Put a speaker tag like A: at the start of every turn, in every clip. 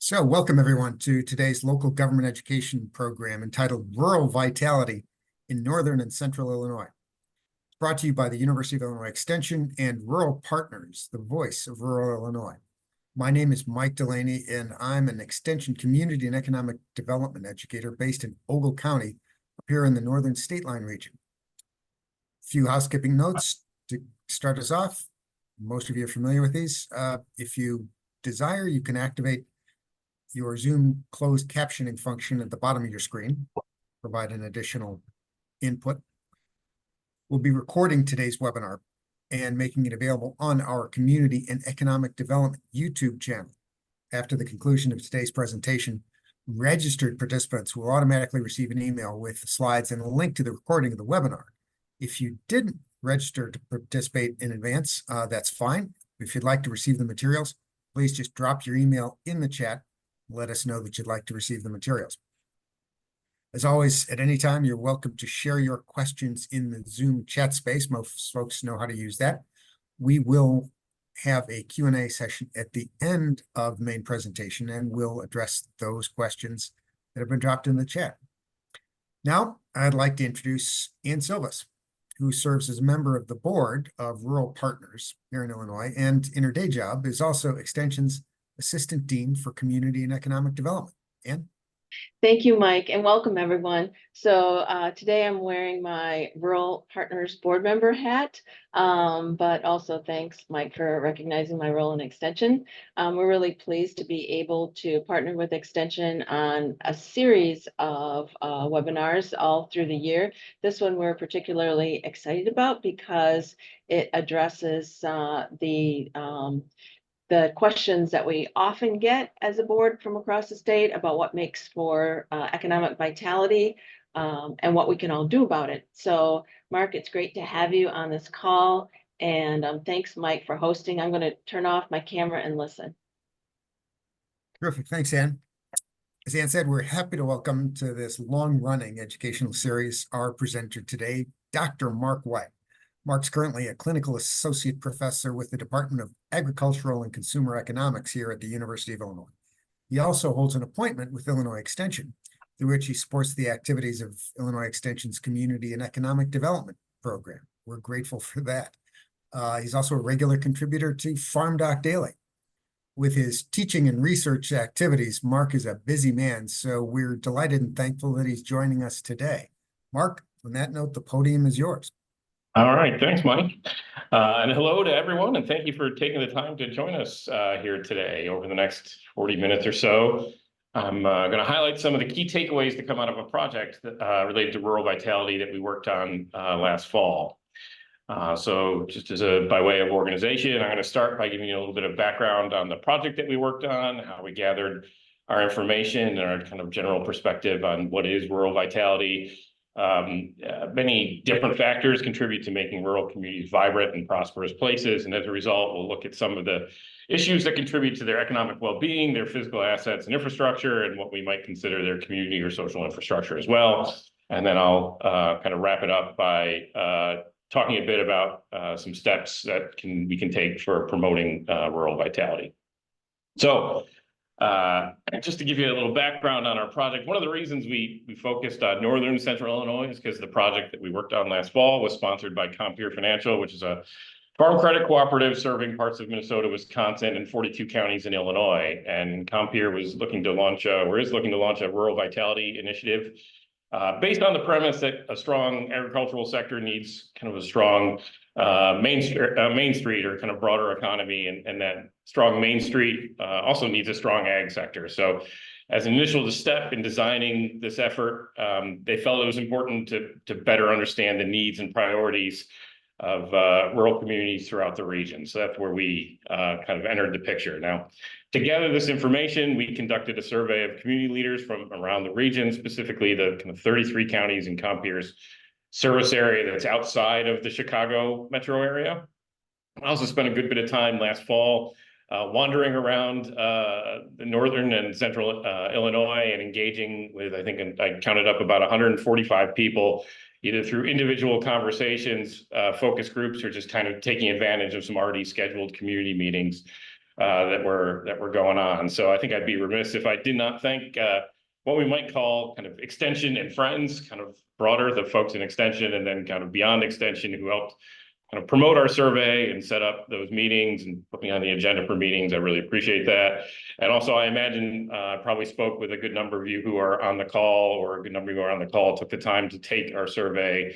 A: So welcome everyone to today's local government education program entitled Rural Vitality in Northern and Central Illinois. It's brought to you by the University of Illinois Extension and Rural Partners, the voice of rural Illinois. My name is Mike Delaney, and I'm an Extension Community and Economic Development educator based in Ogle County, up here in the Northern State Line region. A few housekeeping notes to start us off. Most of you are familiar with these. If you desire, you can activate your Zoom closed captioning function at the bottom of your screen, provide an additional input. We'll be recording today's webinar and making it available on our Community and Economic Development YouTube channel. After the conclusion of today's presentation, registered participants will automatically receive an email with the slides and a link to the recording of the webinar. If you didn't register to participate in advance, that's fine. If you'd like to receive the materials, please just drop your email in the chat. Let us know that you'd like to receive the materials. As always, at any time, you're welcome to share your questions in the Zoom chat space. Most folks know how to use that. We will have a Q&A session at the end of the main presentation, and we'll address those questions that have been dropped in the chat. Now, I'd like to introduce Ann Silvas, who serves as a member of the board of Rural Partners here in Illinois, and in her day job is also Extension's Assistant Dean for Community and Economic Development. Ann?
B: Thank you, Mike, and welcome everyone. So today I'm wearing my Rural Partners board member hat, but also thanks, Mike, for recognizing my role in Extension. We're really pleased to be able to partner with Extension on a series of webinars all through the year. This one we're particularly excited about because it addresses the questions that we often get as a board from across the state about what makes for economic vitality and what we can all do about it. So, Mark, it's great to have you on this call. And thanks, Mike, for hosting. I'm going to turn off my camera and listen.
A: Terrific. Thanks, Ann. As Ann said, we're happy to welcome to this long-running educational series our presenter today, Dr. Mark White. Mark's currently a clinical associate professor with the Department of Agricultural and Consumer Economics here at the University of Illinois. He also holds an appointment with Illinois Extension, through which he supports the activities of Illinois Extension's Community and Economic Development program. We're grateful for that. He's also a regular contributor to Farm Doc Daily. With his teaching and research activities, Mark is a busy man, so we're delighted and thankful that he's joining us today. Mark, on that note, the podium is yours.
C: All right, thanks, Mike. And hello to everyone, and thank you for taking the time to join us here today. Over the next 40 minutes or so, I'm going to highlight some of the key takeaways that come out of a project that, related to rural vitality that we worked on last fall. So just by way of organization, I'm going to start by giving you a little bit of background on the project that we worked on, how we gathered our information, and our kind of general perspective on what is rural vitality. Many different factors contribute to making rural communities vibrant and prosperous places, and as a result, we'll look at some of the issues that contribute to their economic well-being, their physical assets and infrastructure, and what we might consider their community or social infrastructure as well. And then I'll kind of wrap it up by talking a bit about some steps that we can take for promoting rural vitality. So just to give you a little background on our project, one of the reasons we focused on Northern and Central Illinois is because the project that we worked on last fall was sponsored by Compeer Financial, which is a farm credit cooperative serving parts of Minnesota, Wisconsin, and 42 counties in Illinois. And Compeer was looking to launch a rural vitality initiative based on the premise that a strong agricultural sector needs kind of a strong Main Street or kind of broader economy, and that strong Main Street also needs a strong ag sector. So as an initial step in designing this effort, they felt it was important to better understand the needs and priorities of rural communities throughout the region. So that's where we kind of entered the picture. Now, to gather this information, we conducted a survey of community leaders from around the region, specifically the kind of 33 counties in Compeer's service area that's outside of the Chicago metro area. I also spent a good bit of time last fall wandering around the northern and central Illinois and engaging with, I think I counted up about 145 people, either through individual conversations, focus groups, or just kind of taking advantage of some already scheduled community meetings that were going on. So I think I'd be remiss if I did not thank what we might call kind of extension and friends, kind of broader, the folks in extension, and then kind of beyond extension who helped kind of promote our survey and set up those meetings and put me on the agenda for meetings. I really appreciate that. And also, I imagine I probably spoke with a good number of you who are on the call, or a good number of you who are on the call, took the time to take our survey.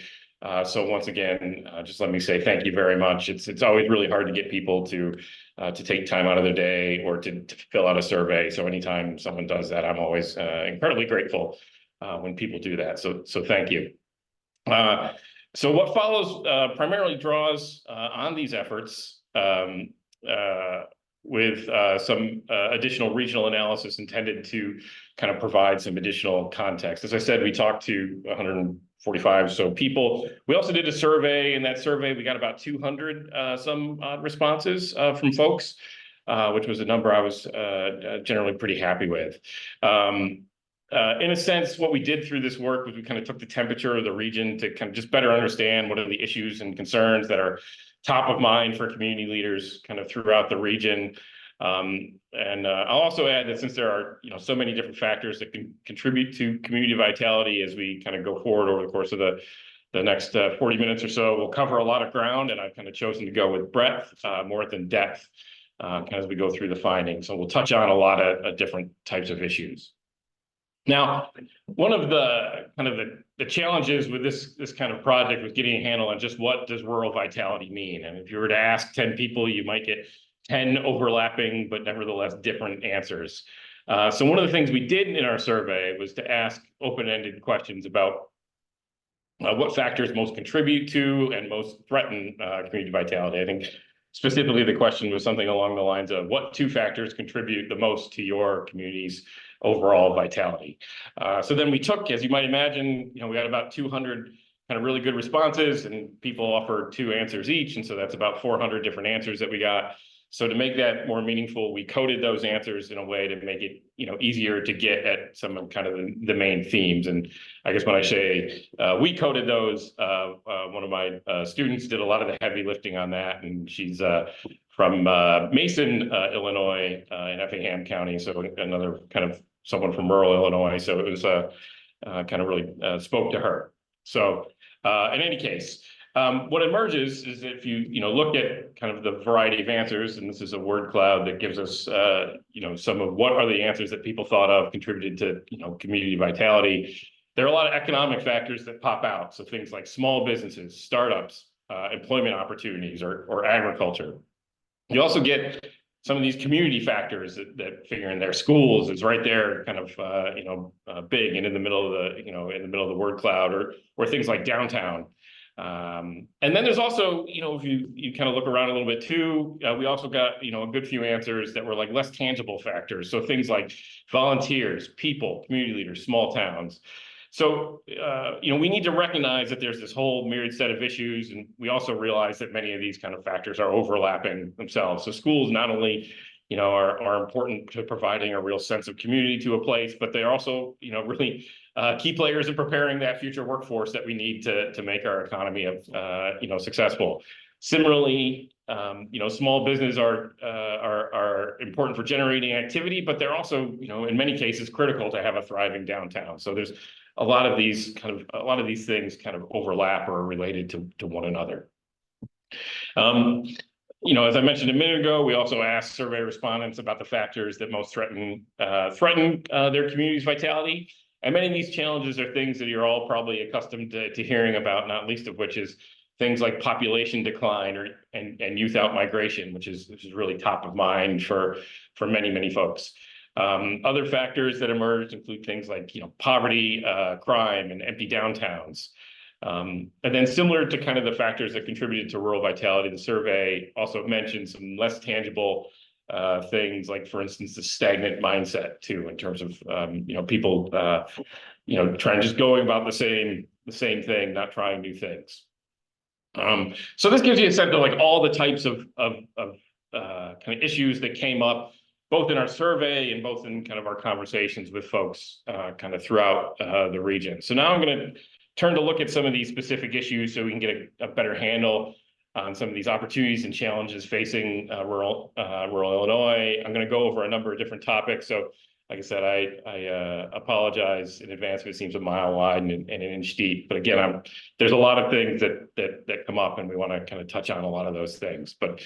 C: So once again, just let me say thank you very much. It's always really hard to get people to take time out of their day or to fill out a survey. So anytime someone does that, I'm always incredibly grateful when people do that. So thank you. So what follows primarily draws on these efforts with some additional regional analysis intended to kind of provide some additional context. As I said, we talked to 145 or so people. We also did a survey. In that survey, we got about 200 some responses from folks, which was a number I was generally pretty happy with. In a sense, what we did through this work was we kind of took the temperature of the region to kind of just better understand what are the issues and concerns that are top of mind for community leaders kind of throughout the region. And I'll also add that since there are so many different factors that can contribute to community vitality as we kind of go forward over the course of the next 40 minutes or so, we'll cover a lot of ground, and I've kind of chosen to go with breadth more than depth kind of as we go through the findings. So we'll touch on a lot of different types of issues. Now, one of the kind of the challenges with this kind of project was getting a handle on just what does rural vitality mean. And if you were to ask 10 people, you might get 10 overlapping, but nevertheless different answers. So one of the things we did in our survey was to ask open-ended questions about what factors most contribute to and most threaten community vitality. I think specifically the question was something along the lines of what 2 factors contribute the most to your community's overall vitality. So then we took, as you might imagine, we got about 200 kind of really good responses, and people offered 2 answers each. And so that's about 400 different answers that we got. So to make that more meaningful, we coded those answers in a way to make it, easier to get at some of kind of the main themes. And I guess when I say we coded those, one of my students did a lot of the heavy lifting on that, and she's from Mason, Illinois, in Effingham County. So another kind of someone from rural Illinois. So it was kind of really spoke to her. So in any case, what emerges is if you look at kind of the variety of answers, and this is a word cloud that gives us some of what are the answers that people thought of contributed to community vitality. There are a lot of economic factors that pop out. So things like small businesses, startups, employment opportunities, or agriculture. You also get some of these community factors that figure in there. Schools is right there, kind of big and in the middle of the in the middle of the word cloud, or things like downtown. And then there's also if you kind of look around a little bit too, we also got a good few answers that were like less tangible factors. So things like volunteers, people, community leaders, small towns. So, we need to recognize that there's this whole myriad set of issues, and we also realize that many of these kind of factors are overlapping themselves. So schools not only, are important to providing a real sense of community to a place, but they're also, really key players in preparing that future workforce that we need to make our economy successful. Similarly, small business are important for generating activity, but they're also, in many cases, critical to have a thriving downtown. So there's a lot of these things kind of overlap or are related to one another. As I mentioned a minute ago, we also asked survey respondents about the factors that most threaten their community's vitality. And many of these challenges are things that you're all probably accustomed to hearing about, not least of which is things like population decline and youth out-migration, which is really top of mind for many folks. Other factors that emerge include things like poverty, crime, and empty downtowns. And then similar to kind of the factors that contributed to rural vitality, the survey also mentioned some less tangible things like, for instance, the stagnant mindset too, in terms of people trying just going about the same thing, not trying new things. So this gives you a sense of like all the types of kind of issues that came up both in our survey and both in kind of our conversations with folks kind of throughout the region. So now I'm going to turn to look at some of these specific issues so we can get a better handle on some of these opportunities and challenges facing rural Illinois. I'm going to go over a number of different topics. So, like I said, I apologize in advance if it seems a mile wide and an inch deep. But again, there's a lot of things that come up, and we want to kind of touch on a lot of those things. But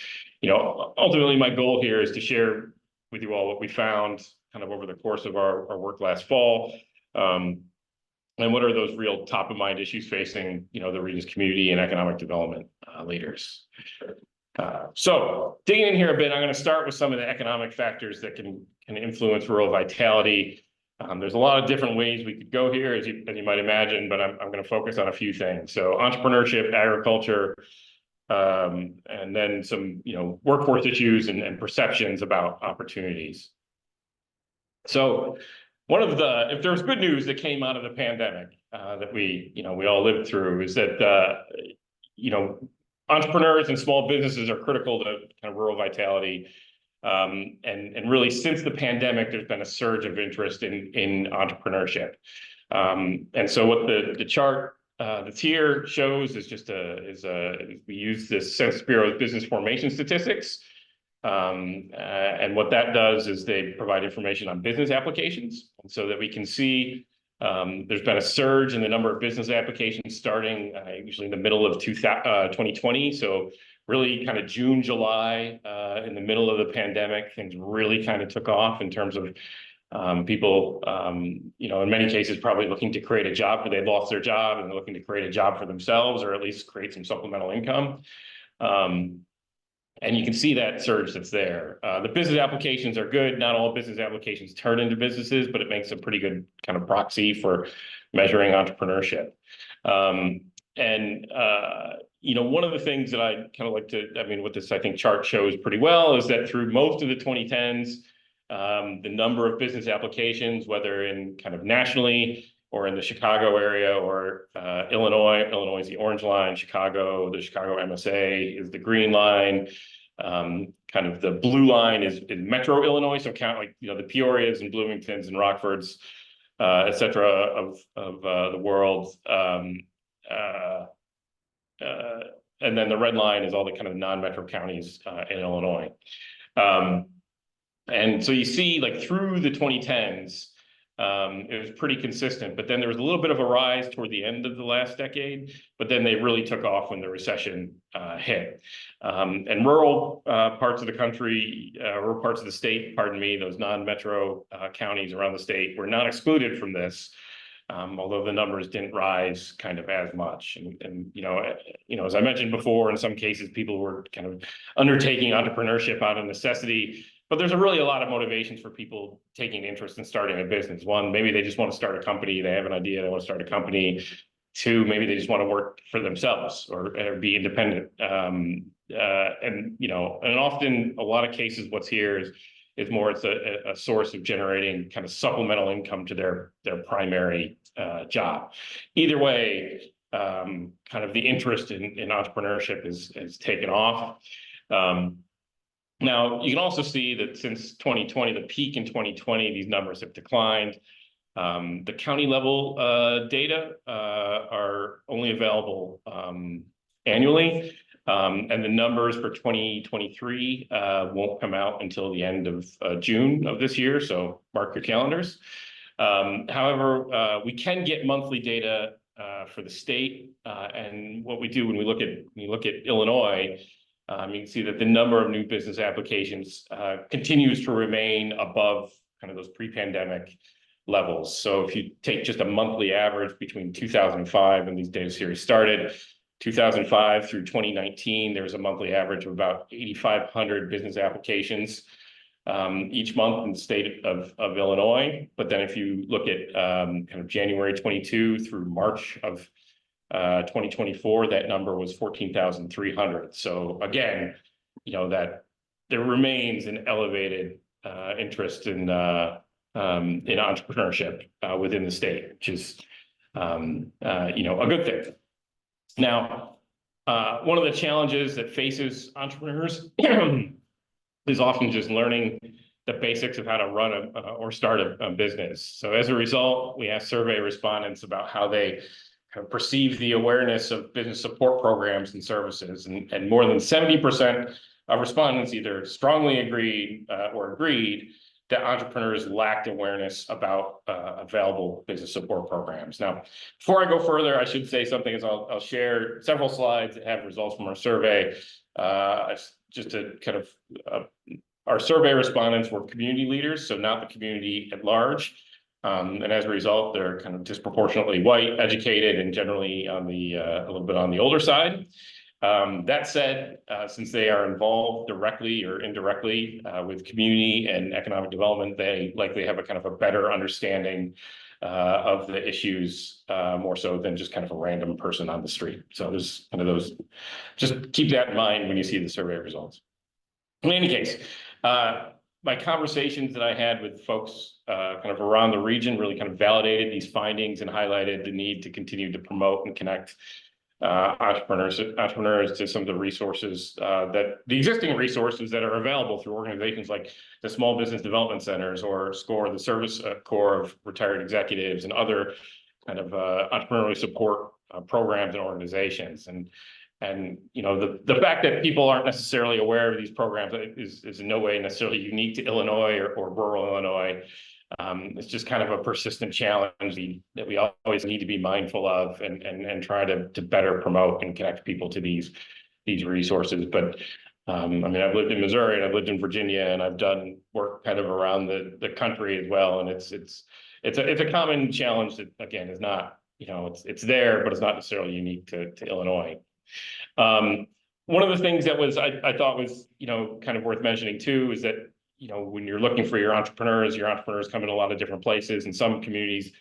C: ultimately, my goal here is to share with you all what we found kind of over the course of our work last fall. And what are those real top of mind issues facing, the region's community and economic development leaders? So digging in here a bit, I'm going to start with some of the economic factors that can influence rural vitality. There's a lot of different ways we could go here, as you might imagine, but I'm going to focus on a few things. So entrepreneurship, agriculture, and then some workforce issues and perceptions about opportunities. So if there's good news that came out of the pandemic that we all lived through, is that entrepreneurs and small businesses are critical to kind of rural vitality. And really, since the pandemic, there's been a surge of interest in entrepreneurship. And so what the chart that's here shows is we use this Census Bureau's business formation statistics. And what that does is they provide information on business applications, and so that we can see there's been a surge in the number of business applications starting usually in the middle of 2020. So really kind of June, July, in the middle of the pandemic, things really kind of took off in terms of people, in many cases, probably looking to create a job, but they'd lost their job and they're looking to create a job for themselves, or at least create some supplemental income. And you can see that surge that's there. The business applications are good. Not all business applications turn into businesses, but it makes a pretty good kind of proxy for measuring entrepreneurship. One of the things that I kind of like what this, I think, chart shows pretty well is that through most of the 2010s, the number of business applications, whether in kind of nationally or in the Chicago area or Illinois is the orange line, the Chicago MSA is the green line. Kind of the blue line is in Metro Illinois, so count the Peorias and Bloomingtons and Rockfords, et cetera, of the world. And then the red line is all the kind of non-metro counties in Illinois. And so you see, through the 2010s, it was pretty consistent, but then there was a little bit of a rise toward the end of the last decade, but then they really took off when the recession hit. And rural parts of the country, rural parts of the state, those non-metro counties around the state were not excluded from this, although the numbers didn't rise kind of as much. And as I mentioned before, in some cases, people were kind of undertaking entrepreneurship out of necessity. But there's really a lot of motivations for people taking interest in starting a business. One, maybe they just want to start a company. They have an idea, they want to start a company. Two, maybe they just want to work for themselves or be independent. And often a lot of cases, what's here is it's a source of generating kind of supplemental income to their primary job. Either way, kind of the interest in entrepreneurship is taken off. Now, you can also see that since 2020, the peak in 2020, these numbers have declined. The county level data are only available annually, and the numbers for 2023 won't come out until the end of June of this year, so mark your calendars. However, we can get monthly data for the state, and what we do when we look at Illinois, you can see that the number of new business applications continues to remain above kind of those pre-pandemic levels. So if you take just a monthly average between 2005 and these data series started, 2005 through 2019, there was a monthly average of about 8,500 business applications each month in the state of Illinois. But then if you look at kind of January 22 through March of 2024, that number was 14,300. So again, that there remains an elevated interest in entrepreneurship within the state, which is a good thing. Now, one of the challenges that faces entrepreneurs is often just learning the basics of how to run or start a business. So as a result, we asked survey respondents about how they kind of perceive the awareness of business support programs and services, and more than 70% of respondents either strongly agreed or agreed that entrepreneurs lacked awareness about available business support programs. Now, before I go further, I should say something, as I'll share several slides that have results from our survey. Just to kind of, our survey respondents were community leaders, so not the community at large. And as a result, they're kind of disproportionately white, educated, and generally on the a little bit on the older side. That said, since they are involved directly or indirectly with community and economic development, they likely have a kind of a better understanding of the issues, more so than just kind of a random person on the street. So there's kind of those, just keep that in mind when you see the survey results. In any case, my conversations that I had with folks kind of around the region really kind of validated these findings and highlighted the need to continue to promote and connect entrepreneurs to some of the resources that the existing resources that are available through organizations like the Small Business Development Centers or SCORE, the Service Corps of Retired Executives, and other kind of entrepreneurial support programs and organizations. And you know, the fact that people aren't necessarily aware of these programs is in no way necessarily unique to Illinois or rural Illinois. It's just kind of a persistent challenge that we always need to be mindful of and try to better promote and connect people to these resources. But I mean, I've lived in Missouri and I've lived in Virginia, and I've done work kind of around the country as well. And it's a common challenge that, again, is not, you know, it's there, but it's not necessarily unique to Illinois. One of the things that was I thought was, you know, kind of worth mentioning too, is that, you know, when you're looking for your entrepreneurs come in a lot of different places. In some communities,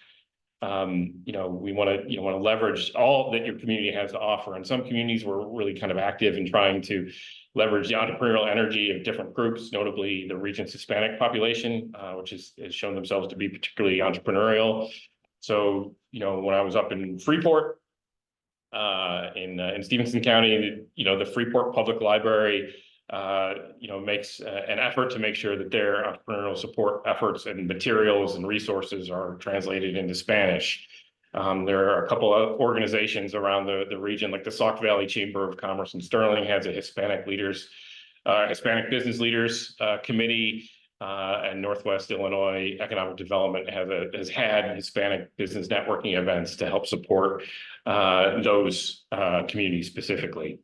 C: you know, we want to leverage all that your community has to offer. And some communities were really kind of active in trying to leverage the entrepreneurial energy of different groups, notably the region's Hispanic population, which has shown themselves to be particularly entrepreneurial. So, you know, when I was up in Freeport, in Stevenson County, you know, the Freeport Public Library, you know, makes an effort to make sure that their entrepreneurial support efforts and materials and resources are translated into Spanish. There are a couple of organizations around the region, like the Sauk Valley Chamber of Commerce in Sterling has a Hispanic Business Leaders Committee, and Northwest Illinois Economic Development has had Hispanic business networking events to help support those communities specifically.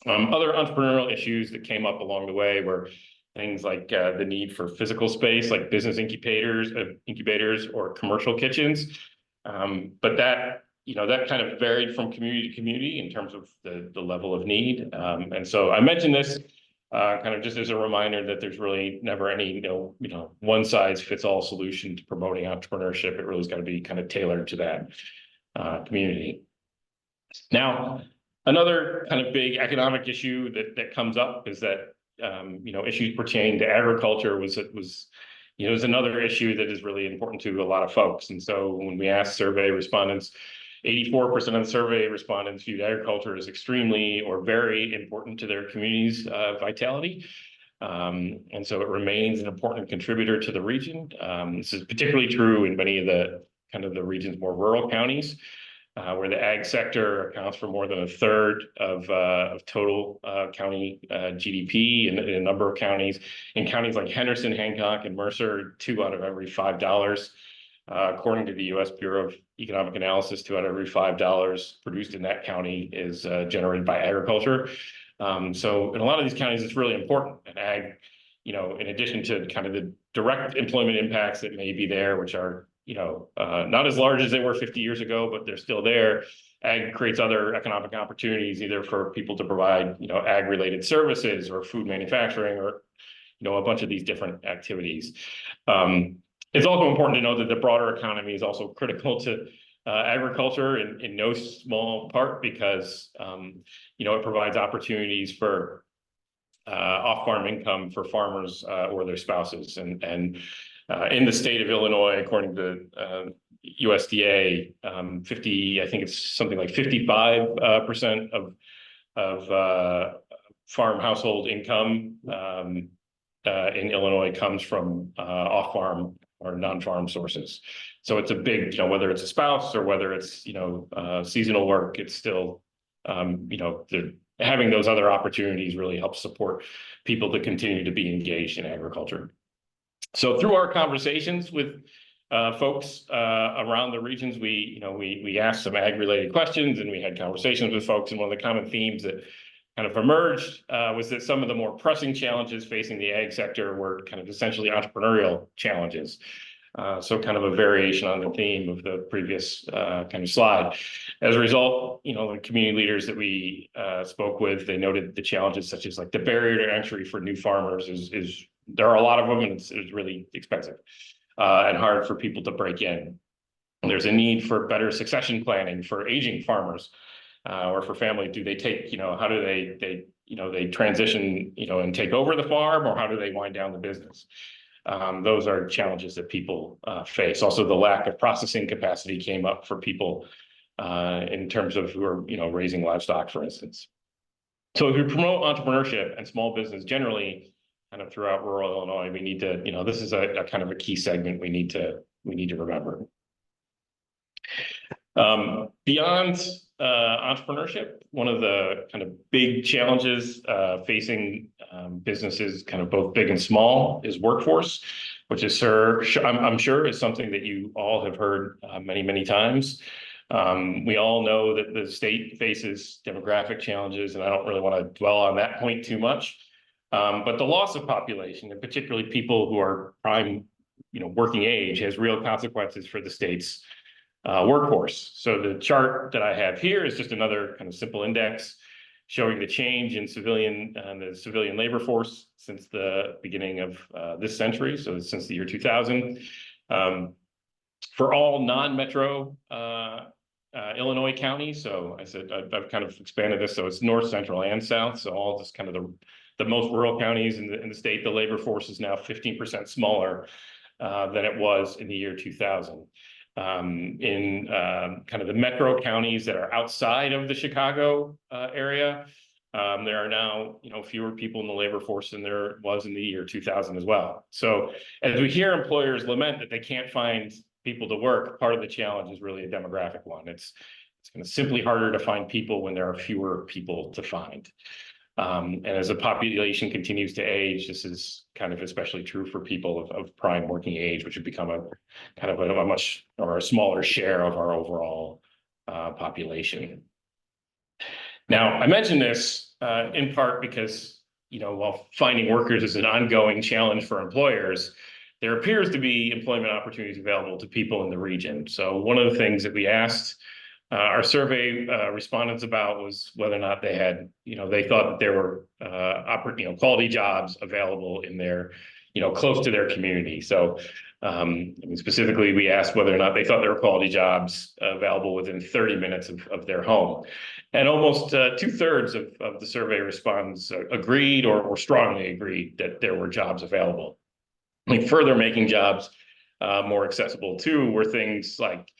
C: Other entrepreneurial issues that came up along the way were things like the need for physical space, like business incubators or commercial kitchens. But that, you know, that kind of varied from community to community in terms of the level of need. And so I mentioned this kind of just as a reminder that there's really never any, you know, one size fits all solution to promoting entrepreneurship. It really's got to be kind of tailored to that community. Now, another kind of big economic issue that comes up is that, you know, issues pertaining to agriculture was another issue that is really important to a lot of folks. And so when we asked survey respondents, 84% of the survey respondents viewed agriculture as extremely or very important to their community's vitality. And so it remains an important contributor to the region. This is particularly true in many of the kind of the region's more rural counties, where the ag sector accounts for more than a third of total county GDP in a number of counties. In counties like Henderson, Hancock, and Mercer, 2 out of every $5, according to the U.S. Bureau of Economic Analysis, 2 out of every $5 produced in that county is generated by agriculture. So in a lot of these counties, it's really important. And ag, you know, in addition to kind of the direct employment impacts that may be there, which are, you know, not as large as they were 50 years ago, but they're still there. Ag creates other economic opportunities, either for people to provide, you know, ag-related services or food manufacturing or, you know, a bunch of these different activities. It's also important to know that the broader economy is also critical to agriculture in no small part because, you know, it provides opportunities for off-farm income for farmers or their spouses. And in the state of Illinois, according to USDA, I think it's something like 55% of farm household income in Illinois comes from off-farm or non-farm sources. So it's a big, whether it's a spouse or whether it's, seasonal work, it's still, having those other opportunities really helps support people to continue to be engaged in agriculture. So through our conversations with folks around the regions, we asked some ag-related questions, and we had conversations with folks, and one of the common themes that kind of emerged was that some of the more pressing challenges facing the ag sector were kind of essentially entrepreneurial challenges. So kind of a variation on the theme of the previous kind of slide. As a result, the community leaders that we spoke with, they noted the challenges such as like the barrier to entry for new farmers is there are a lot of them, and it's really expensive and hard for people to break in. There's a need for better succession planning for aging farmers. Or for family, do they take, how do they transition, and take over the farm, or how do they wind down the business? Those are challenges that people face. Also, the lack of processing capacity came up for people in terms of who are, raising livestock, for instance. So if we promote entrepreneurship and small business generally, kind of throughout rural Illinois, we need to, this is a kind of a key segment we need to remember. Beyond entrepreneurship, one of the kind of big challenges facing businesses, kind of both big and small, is workforce, which is, I'm sure is something that you all have heard many, many times. We all know that the state faces demographic challenges, and I don't really want to dwell on that point too much. But the loss of population, and particularly people who are prime, working age, has real consequences for the state's workforce. So the chart that I have here is just another kind of simple index showing the change in the civilian labor force since the beginning of this century, so since the year 2000. For all non-metro Illinois counties, so I said I've kind of expanded this, so it's north, central, and south, so all just kind of the most rural counties in the state. The labor force is now 15% smaller than it was in the year 2000. In kind of the metro counties that are outside of the Chicago area, there are now fewer people in the labor force than there was in the year 2000 as well. So as we hear employers lament that they can't find people to work, part of the challenge is really a demographic one. It's kind of simply harder to find people when there are fewer people to find. And as the population continues to age, this is kind of especially true for people of prime working age, which would become a kind of a much or a smaller share of our overall population. Now, I mention this in part because, while finding workers is an ongoing challenge for employers, there appears to be employment opportunities available to people in the region. So one of the things that we asked our survey respondents about was whether or not they had, they thought that there were quality jobs available in their, close to their community. So specifically, we asked whether or not they thought there were quality jobs available within 30 minutes of their home. And almost 2/3 of the survey respondents agreed or strongly agreed that there were jobs available. Further making jobs more accessible too were things like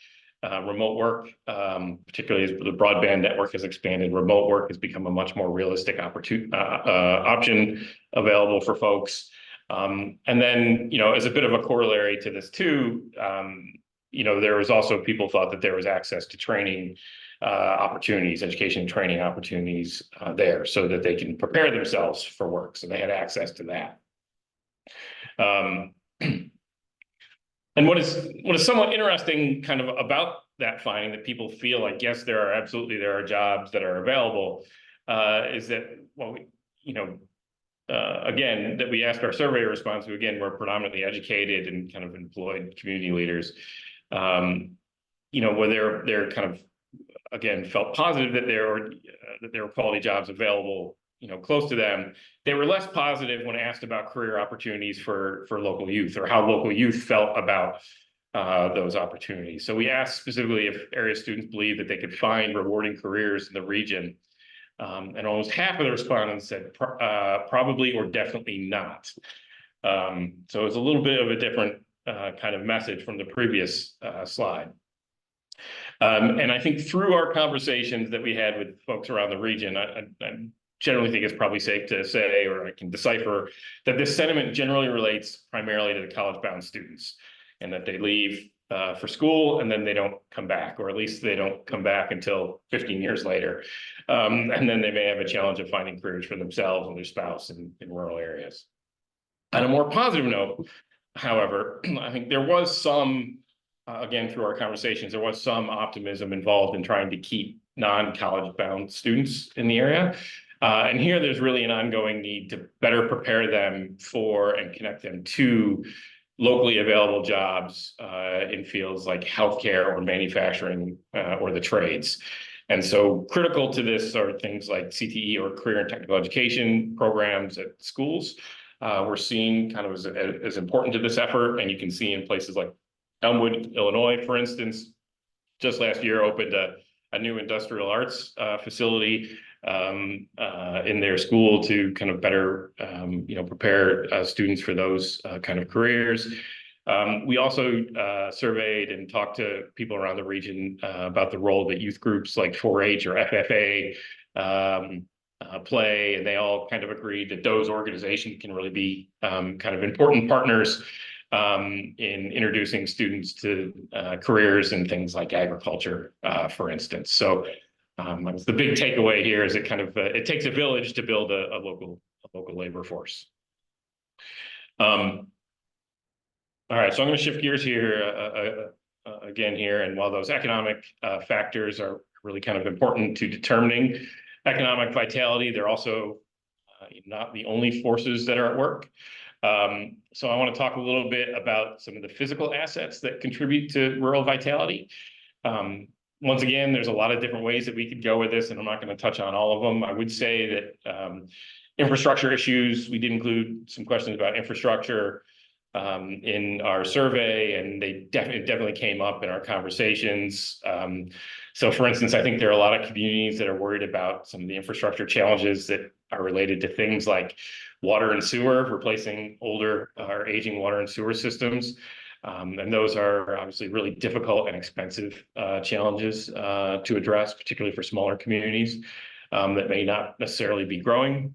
C: remote work, particularly as the broadband network has expanded. Remote work has become a much more realistic option available for folks. And then, as a bit of a corollary to this too, there was also people thought that there was access to training opportunities, education and training opportunities there, so that they can prepare themselves for work. So they had access to that. And what is somewhat interesting kind of about that finding, that people feel like, yes, there are jobs that are available, is that, well, again, that we asked our survey response, who again were predominantly educated and kind of employed community leaders, where they're kind of, again, felt positive that there were quality jobs available, close to them. They were less positive when asked about career opportunities for local youth, or how local youth felt about those opportunities. So we asked specifically if area students believe that they could find rewarding careers in the region. And almost half of the respondents said probably or definitely not. So it's a little bit of a different kind of message from the previous slide. And I think through our conversations that we had with folks around the region, I generally think it's probably safe to say, or I can decipher, that this sentiment generally relates primarily to the college-bound students. and that they leave for school and then they don't come back, or at least they don't come back until 15 years later. And then they may have a challenge of finding careers for themselves and their spouse in rural areas. On a more positive note, however, I think there was some, again, through our conversations, there was some optimism involved in trying to keep non-college bound students in the area. And here there's really an ongoing need to better prepare them for and connect them to locally available jobs in fields like healthcare or manufacturing or the trades. And so critical to this are things like CTE or career and technical education programs at schools. We're seeing kind of as important to this effort, and you can see in places like Elmwood, Illinois, for instance, just last year opened a new industrial arts facility in their school to kind of better, prepare students for those kind of careers. We also surveyed and talked to people around the region about the role that youth groups like 4-H or FFA play, and they all kind of agreed that those organizations can really be kind of important partners in introducing students to careers in things like agriculture, for instance. So the big takeaway here is it kind of it takes a village to build a local labor force. All right, so I'm going to shift gears here again here, and while those economic factors are really kind of important to determining economic vitality, they're also not the only forces that are at work. So I want to talk a little bit about some of the physical assets that contribute to rural vitality. Once again, there's a lot of different ways that we could go with this, and I'm not going to touch on all of them. I would say that infrastructure issues, we did include some questions about infrastructure in our survey, and they definitely came up in our conversations. So for instance, I think there are a lot of communities that are worried about some of the infrastructure challenges that are related to things like water and sewer, replacing older or aging water and sewer systems. And those are obviously really difficult and expensive challenges to address, particularly for smaller communities that may not necessarily be growing.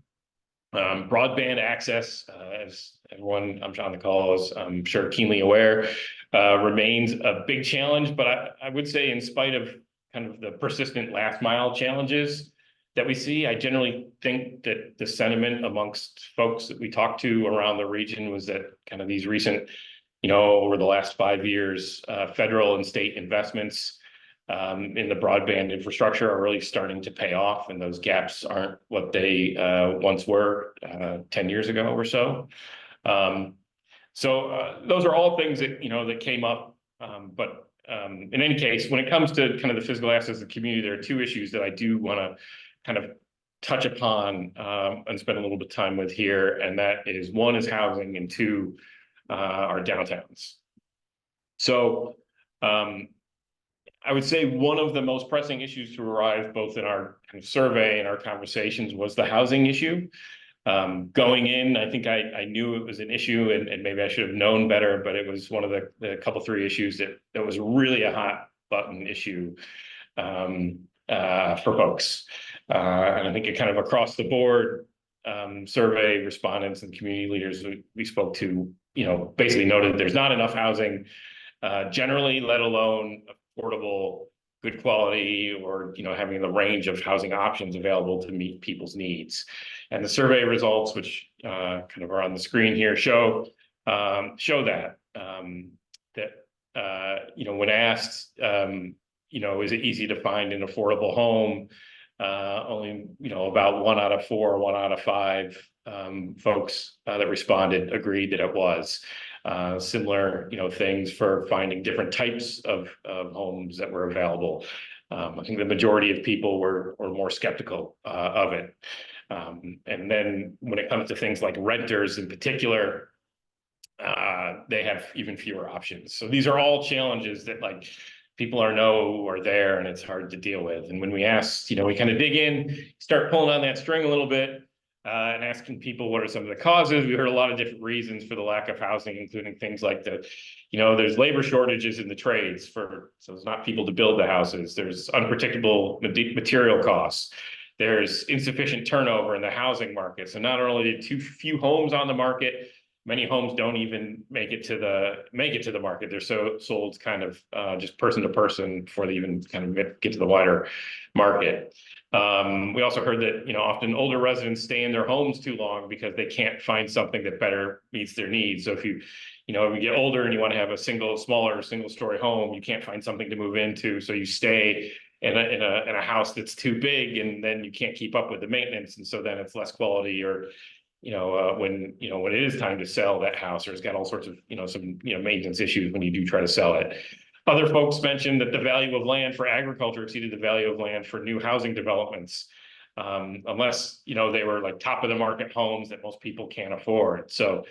C: Broadband access, as everyone I'm on the call is I'm sure keenly aware, remains a big challenge. But I would say, in spite of kind of the persistent last mile challenges that we see, I generally think that the sentiment amongst folks that we talked to around the region was that kind of these recent, over the last 5 years, federal and state investments in the broadband infrastructure are really starting to pay off, and those gaps aren't what they once were 10 years ago or so. Those are all things that that came up. But in any case, when it comes to kind of the physical assets of the community, there are two issues that I do want to kind of touch upon and spend a little bit of time with here, and that is, one is housing, and two are downtowns. So I would say one of the most pressing issues to arise both in our kind of survey and our conversations was the housing issue. Going in, I think I knew it was an issue, and maybe I should have known better, but it was one of the couple, three issues that was really a hot button issue for folks. And I think it kind of across the board, survey respondents and community leaders we spoke to, basically noted there's not enough housing generally, let alone affordable, good quality, or having the range of housing options available to meet people's needs. And the survey results, which kind of are on the screen here, show that when asked, is it easy to find an affordable home? Only about 1 out of 4, 1 out of 5 folks that responded agreed that it was. Similar, things for finding different types of homes that were available. I think the majority of people were more skeptical of it. And then when it comes to things like renters in particular, they have even fewer options. So these are all challenges that people are there, and it's hard to deal with. And when we ask, we kind of dig in, start pulling on that string a little bit, and asking people what are some of the causes. We heard a lot of different reasons for the lack of housing, including things like there's labor shortages in the trades so there's not people to build the houses. There's unpredictable material costs. There's insufficient turnover in the housing market. So not only too few homes on the market, many homes don't even make it to the market. They're sold kind of just person to person before they even kind of get to the wider market. We also heard that, often older residents stay in their homes too long because they can't find something that better meets their needs. So if you get older and you want to have a smaller single story home, you can't find something to move into, so you stay in a house that's too big, and then you can't keep up with the maintenance, and so then it's less quality. Or when it is time to sell that house, or it's got all sorts of some maintenance issues when you do try to sell it. Other folks mentioned that the value of land for agriculture exceeded the value of land for new housing developments, unless they were like top of the market homes that most people can't afford. So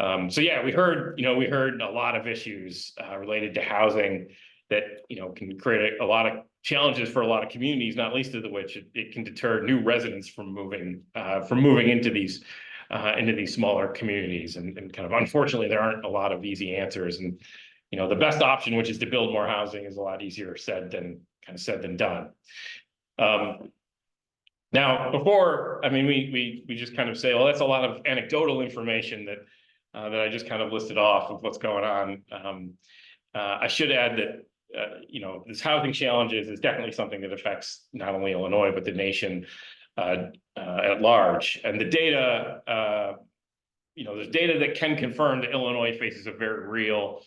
C: yeah, we heard a lot of issues related to housing that can create a lot of challenges for a lot of communities, not least of which it can deter new residents from moving into these smaller communities. And kind of unfortunately, there aren't a lot of easy answers. And the best option, which is to build more housing, is a lot easier said than done. Now, before, we just kind of say, well, that's a lot of anecdotal information that I just kind of listed off of what's going on. I should add that this housing challenges is definitely something that affects not only Illinois but the nation at large. And the data, there's data that can confirm that Illinois faces a very real,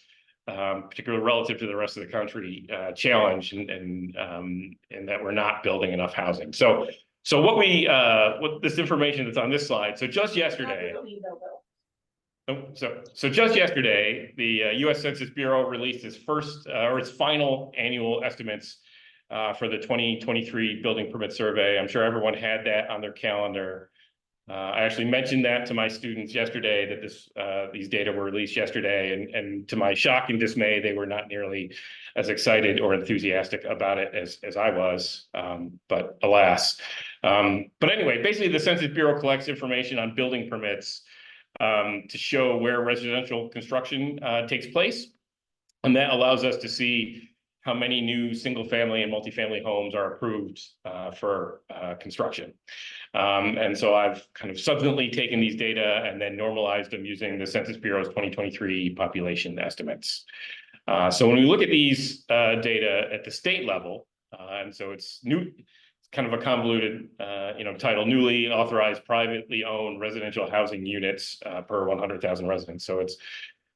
C: particularly relative to the rest of the country, challenge, and that we're not building enough housing. So what this information that's on this slide. So just yesterday. So just yesterday, the U.S. Census Bureau released its final annual estimates for the 2023 building permit survey. I'm sure everyone had that on their calendar. I actually mentioned that to my students yesterday, that these data were released yesterday, and to my shock and dismay, they were not nearly as excited or enthusiastic about it as I was, but alas. But anyway, basically the Census Bureau collects information on building permits to show where residential construction takes place. And that allows us to see how many new single family and multifamily homes are approved for construction. And so I've kind of subsequently taken these data and then normalized them using the Census Bureau's 2023 population estimates. So when we look at these data at the state level, and so it's kind of a convoluted, title, newly authorized privately owned residential housing units per 100,000 residents. So it's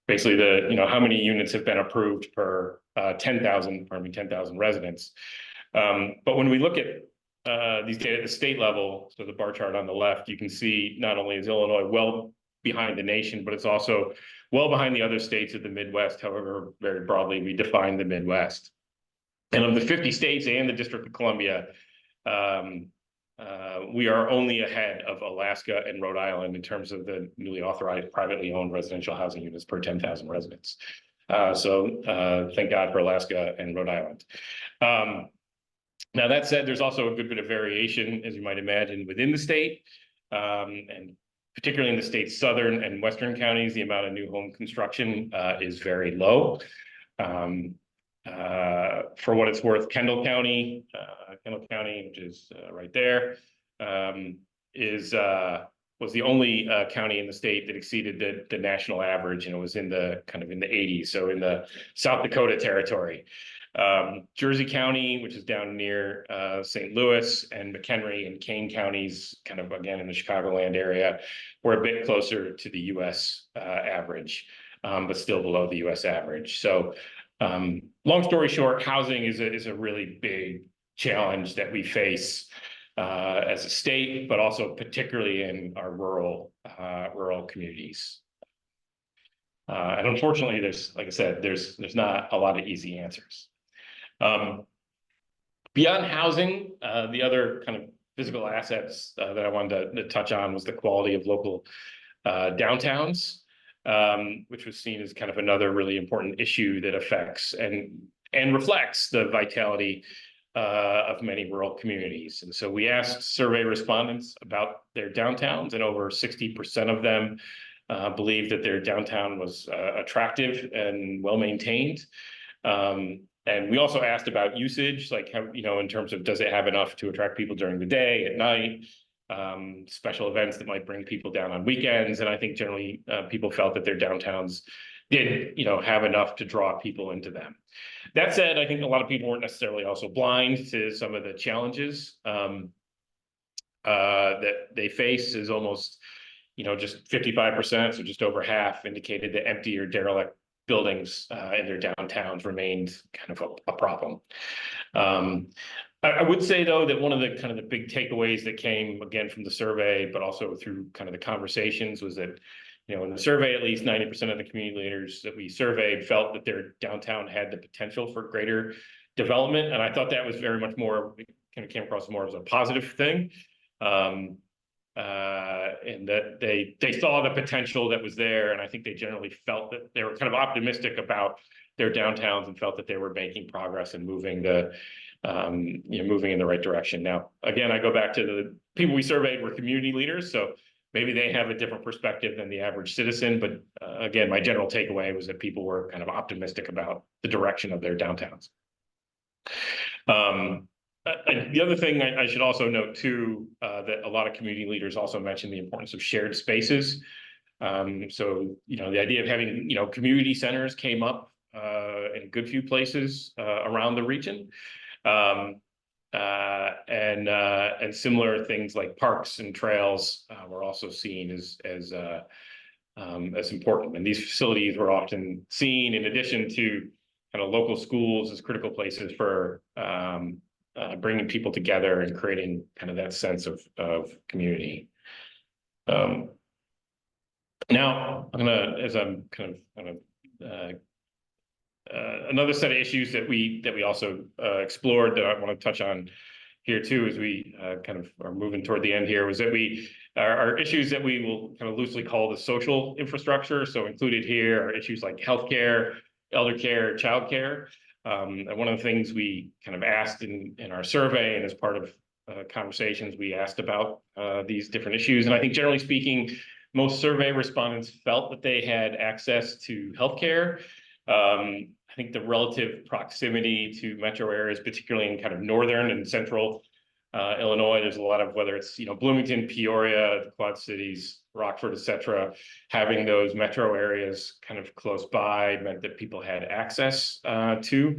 C: basically how many units have been approved per 10,000 residents. But when we look at these data at the state level, so the bar chart on the left, you can see not only is Illinois well behind the nation, but it's also well behind the other states of the Midwest. However, very broadly, we define the Midwest. And of the 50 states and the District of Columbia, we are only ahead of Alaska and Rhode Island in terms of the newly authorized privately owned residential housing units per 10,000 residents. So thank God for Alaska and Rhode Island. Now, that said, there's also a good bit of variation, as you might imagine, within the state, and particularly in the state's southern and western counties, the amount of new home construction is very low. For what it's worth, Kendall County, which is right there, was the only county in the state that exceeded the national average, and it was in the 80s, so in the South Dakota territory. Jersey County, which is down near St. Louis, and McHenry and Kane counties, kind of again in the Chicagoland area, were a bit closer to the U.S. average, but still below the U.S. average. So long story short, housing is a really big challenge that we face as a state, but also particularly in our rural communities. And unfortunately, like I said, there's not a lot of easy answers. Beyond housing, the other kind of physical assets that I wanted to touch on was the quality of local downtowns, which was seen as kind of another really important issue that affects and reflects the vitality of many rural communities. And so we asked survey respondents about their downtowns, and over 60% of them believed that their downtown was attractive and well-maintained. And we also asked about usage, like how, in terms of does it have enough to attract people during the day, at night, special events that might bring people down on weekends. And I think generally people felt that their downtowns did, have enough to draw people into them. That said, I think a lot of people weren't necessarily also blind to some of the challenges that they face. Is almost, just 55%, so just over half, indicated that empty or derelict buildings in their downtowns remained kind of a problem. I would say, though, that one of the kind of the big takeaways that came again from the survey, but also through kind of the conversations, was that, in the survey, at least 90% of the community leaders that we surveyed felt that their downtown had the potential for greater development. And I thought that was very much more, kind of came across more as a positive thing. And that they saw the potential that was there. And I think they generally felt that they were kind of optimistic about their downtowns and felt that they were making progress and moving moving in the right direction. Now, again, I go back to the people we surveyed were community leaders, so maybe they have a different perspective than the average citizen. But again, my general takeaway was that people were kind of optimistic about the direction of their downtowns. The other thing I should also note too, that a lot of community leaders also mentioned the importance of shared spaces. So, the idea of having, community centers came up in a good few places around the region. And similar things like parks and trails were also seen as important. And these facilities were often seen, in addition to kind of local schools, as critical places for bringing people together and creating kind of that sense of community. Now, another set of issues that we also explored that I want to touch on here too, as we kind of are moving toward the end here, was that our issues that we will kind of loosely call the social infrastructure. So included here are issues like healthcare, elder care, childcare. And one of the things we kind of asked in our survey, and as part of conversations, we asked about these different issues. And I think generally speaking, most survey respondents felt that they had access to healthcare. I think the relative proximity to metro areas, particularly in kind of northern and central Illinois, there's a lot of, whether it's Bloomington, Peoria, the Quad Cities, Rockford, etc., having those metro areas kind of close by meant that people had access to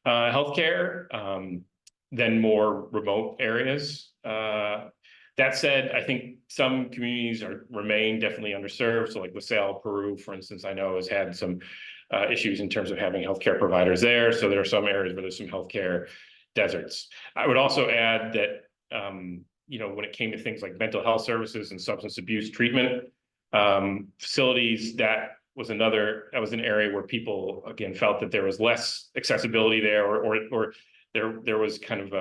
C: healthcare than more remote areas. That said, I think some communities remain definitely underserved. So like LaSalle, Peru, for instance, I know has had some issues in terms of having healthcare providers there. So there are some areas where there's some healthcare deserts. I would also add that, when it came to things like mental health services and substance abuse treatment facilities, that was an area where people, again, felt that there was less accessibility there, or there was kind of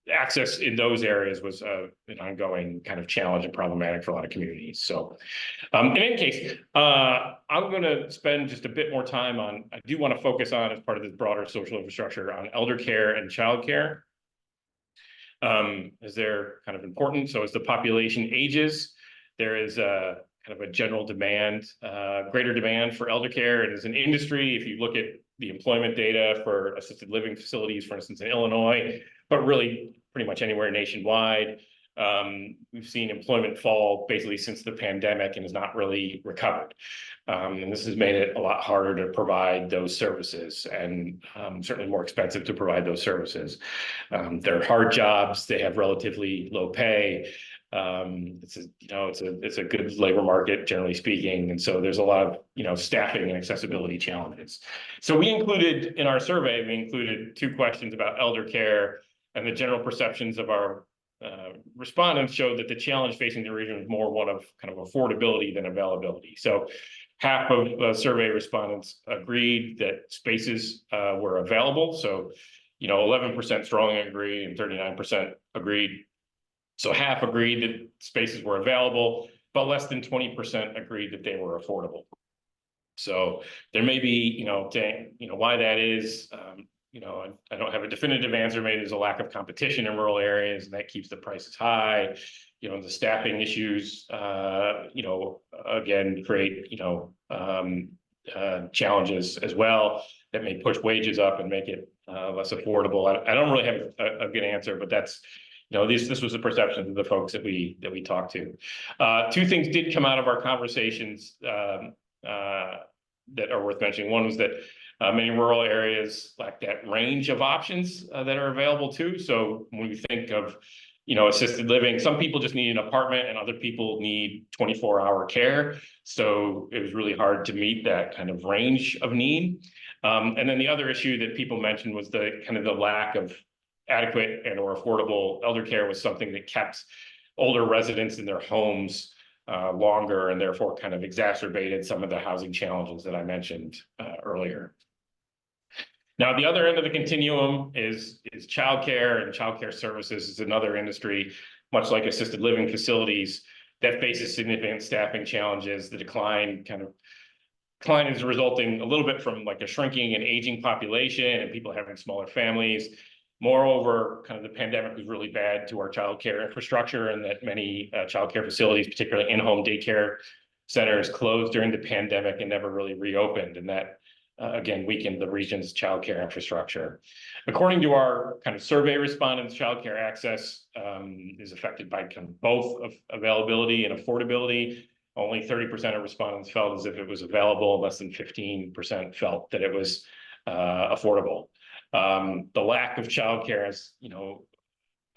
C: access in those areas was an ongoing kind of challenge and problematic for a lot of communities. So in any case, I'm going to spend just a bit more time on, I do want to focus on, as part of this broader social infrastructure, on elder care and childcare, as they're kind of important. So as the population ages, there is a kind of a general demand, greater demand for elder care. And as an industry, if you look at the employment data for assisted living facilities, for instance, in Illinois, but really pretty much anywhere nationwide, we've seen employment fall basically since the pandemic and has not really recovered. And this has made it a lot harder to provide those services, and certainly more expensive to provide those services. They're hard jobs. They have relatively low pay. It's a good labor market, generally speaking. And so there's a lot of, staffing and accessibility challenges. So we included in our survey, two questions about elder care, and the general perceptions of our respondents showed that the challenge facing the region was more one of kind of affordability than availability. So half of survey respondents agreed that spaces were available. So, 11% strongly agreed and 39% agreed. So half agreed that spaces were available, but less than 20% agreed that they were affordable. So there may be, why that is. I don't have a definitive answer. Maybe there's a lack of competition in rural areas, and that keeps the prices high. The staffing issues, again, create, challenges as well that may push wages up and make it less affordable. I don't really have a good answer, but that's, this was the perception of the folks that we talked to. Two things did come out of our conversations that are worth mentioning. One was that many rural areas lack that range of options that are available too. So when we think of assisted living, some people just need an apartment and other people need 24-hour care. So it was really hard to meet that kind of range of need. And then the other issue that people mentioned was the lack of adequate and or affordable elder care was something that kept older residents in their homes longer, and therefore kind of exacerbated some of the housing challenges that I mentioned earlier. Now, the other end of the continuum is childcare, and childcare services is another industry, much like assisted living facilities, that faces significant staffing challenges. The decline is resulting a little bit from like a shrinking and aging population and people having smaller families. Moreover, kind of the pandemic was really bad to our childcare infrastructure, and that many childcare facilities, particularly in-home daycare centers, closed during the pandemic and never really reopened. And that again, weakened the region's childcare infrastructure. According to our kind of survey respondents, childcare access is affected by kind of both of availability and affordability. Only 30% of respondents felt as if it was available. Less than 15% felt that it was affordable. The lack of childcare has,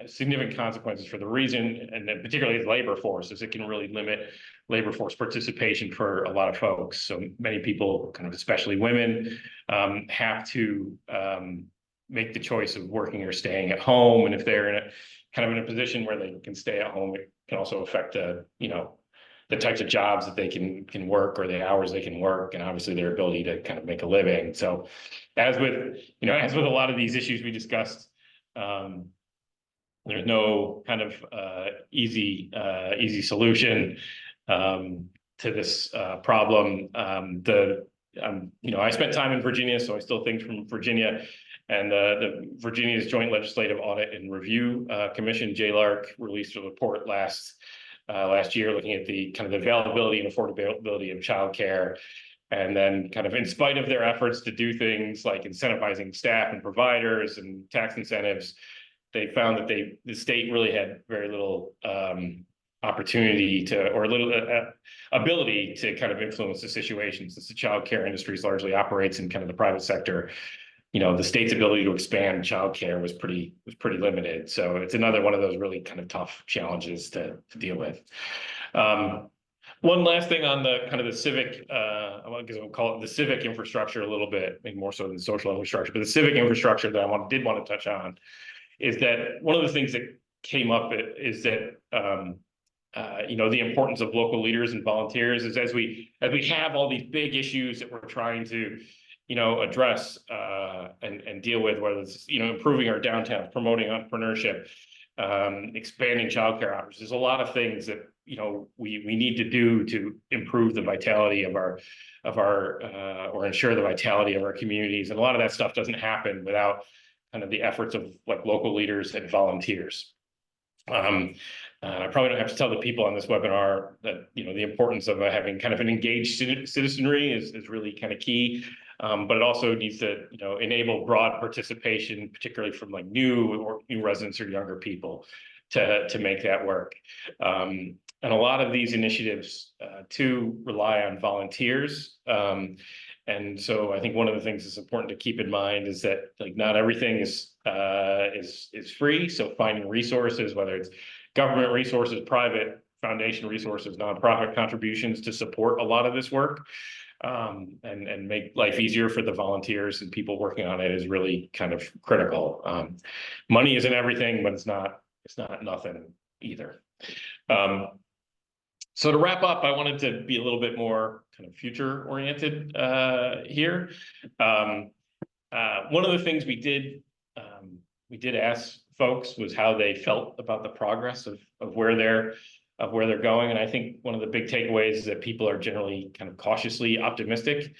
C: significant consequences for the region, and then particularly the labor force, as it can really limit labor force participation for a lot of folks. So many people, kind of especially women, have to make the choice of working or staying at home. And if they're in a position where they can stay at home, it can also affect the types of jobs that they can work, or the hours they can work, and obviously their ability to kind of make a living. So as with a lot of these issues we discussed, there's no kind of easy solution to this problem. I spent time in Virginia, so I still think from Virginia, and the Virginia's Joint Legislative Audit and Review Commission, JLARC, released a report last year looking at the kind of availability and affordability of childcare. And then kind of in spite of their efforts to do things like incentivizing staff and providers and tax incentives, they found that the state really had very little opportunity or little ability to kind of influence the situation, since the childcare industry largely operates in kind of the private sector. The state's ability to expand childcare was pretty limited. So it's another one of those really kind of tough challenges to deal with. One last thing on the kind of the civic, I guess we'll call it the civic infrastructure a little bit, maybe more so than the social infrastructure, but the civic infrastructure that I did want to touch on is that one of the things that came up is that the importance of local leaders and volunteers is as we have all these big issues that we're trying to address and deal with, whether it's improving our downtowns, promoting entrepreneurship, expanding childcare hours. There's a lot of things that we need to do to improve the vitality of our or ensure the vitality of our communities, and a lot of that stuff doesn't happen without kind of the efforts of like local leaders and volunteers. I probably don't have to tell the people on this webinar that the importance of having kind of an engaged citizenry is really kind of key. But it also needs to enable broad participation, particularly from like new residents or younger people, to make that work. And a lot of these initiatives too rely on volunteers. And so I think one of the things that's important to keep in mind is that like not everything is free. So finding resources, whether it's government resources, private foundation resources, nonprofit contributions to support a lot of this work, and make life easier for the volunteers and people working on it is really kind of critical. Money isn't everything, but it's not nothing either. So to wrap up, I wanted to be a little bit more kind of future oriented here. One of the things we did ask folks was how they felt about the progress of where they're going. And I think one of the big takeaways is that people are generally kind of cautiously optimistic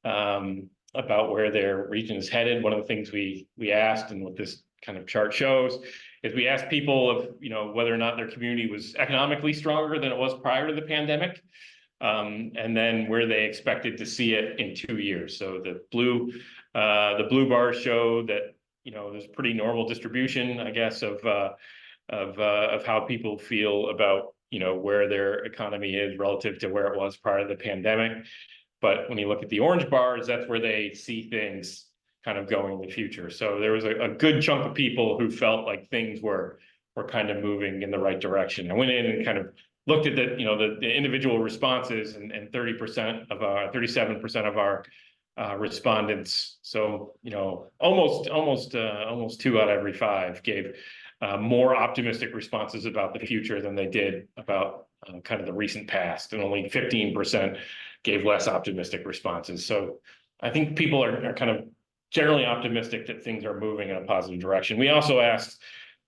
C: about where their region is headed. One of the things we asked, and what this kind of chart shows, is we asked people if, whether or not their community was economically stronger than it was prior to the pandemic, and then where they expected to see it in 2 years. So the blue bars show that, there's pretty normal distribution, I guess, of of how people feel about, where their economy is relative to where it was prior to the pandemic. But when you look at the orange bars, that's where they see things kind of going in the future. So there was a good chunk of people who felt like things were kind of moving in the right direction. I went in and kind of looked at the individual responses, and 37% of our respondents, so almost 2 out of every 5 gave more optimistic responses about the future than they did about kind of the recent past, and only 15% gave less optimistic responses. So I think people are kind of generally optimistic that things are moving in a positive direction. We also asked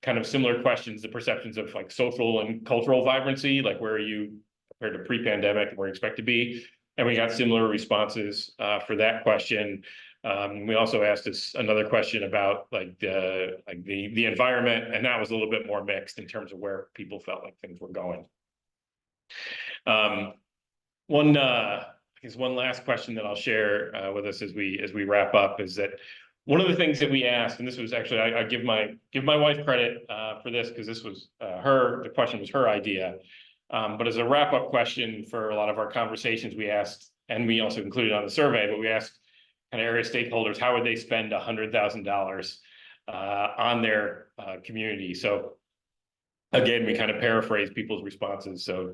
C: kind of similar questions, the perceptions of like social and cultural vibrancy, like where are you compared to pre-pandemic and where you expect to be? And we got similar responses for that question. We also asked us another question about like the environment, and that was a little bit more mixed in terms of where people felt like things were going. One last question that I'll share with us as we wrap up is that one of the things that we asked, and this was actually, I give my wife credit for this, because this was the question was her idea. But as a wrap-up question for a lot of our conversations, we asked, and we also included on the survey, but we asked kind of area stakeholders, how would they spend $100,000 on their community? So again, we kind of paraphrase people's responses, so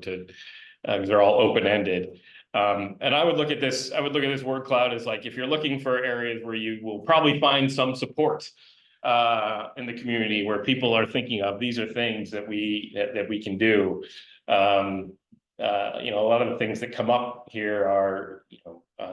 C: they're all open-ended. And I would look at this word cloud as like, if you're looking for areas where you will probably find some support in the community, where people are thinking of, these are things that we can do. A lot of the things that come up here are,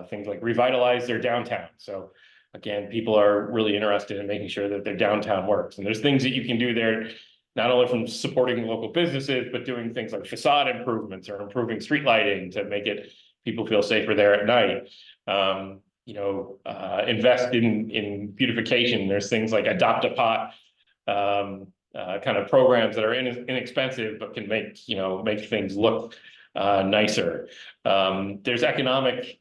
C: things like revitalize their downtown. So again, people are really interested in making sure that their downtown works. And there's things that you can do there, not only from supporting local businesses, but doing things like facade improvements or improving street lighting to make people feel safer there at night. Invest in beautification. There's things like Adopt a Pot, kind of programs that are inexpensive, but can make things look nicer. There's economic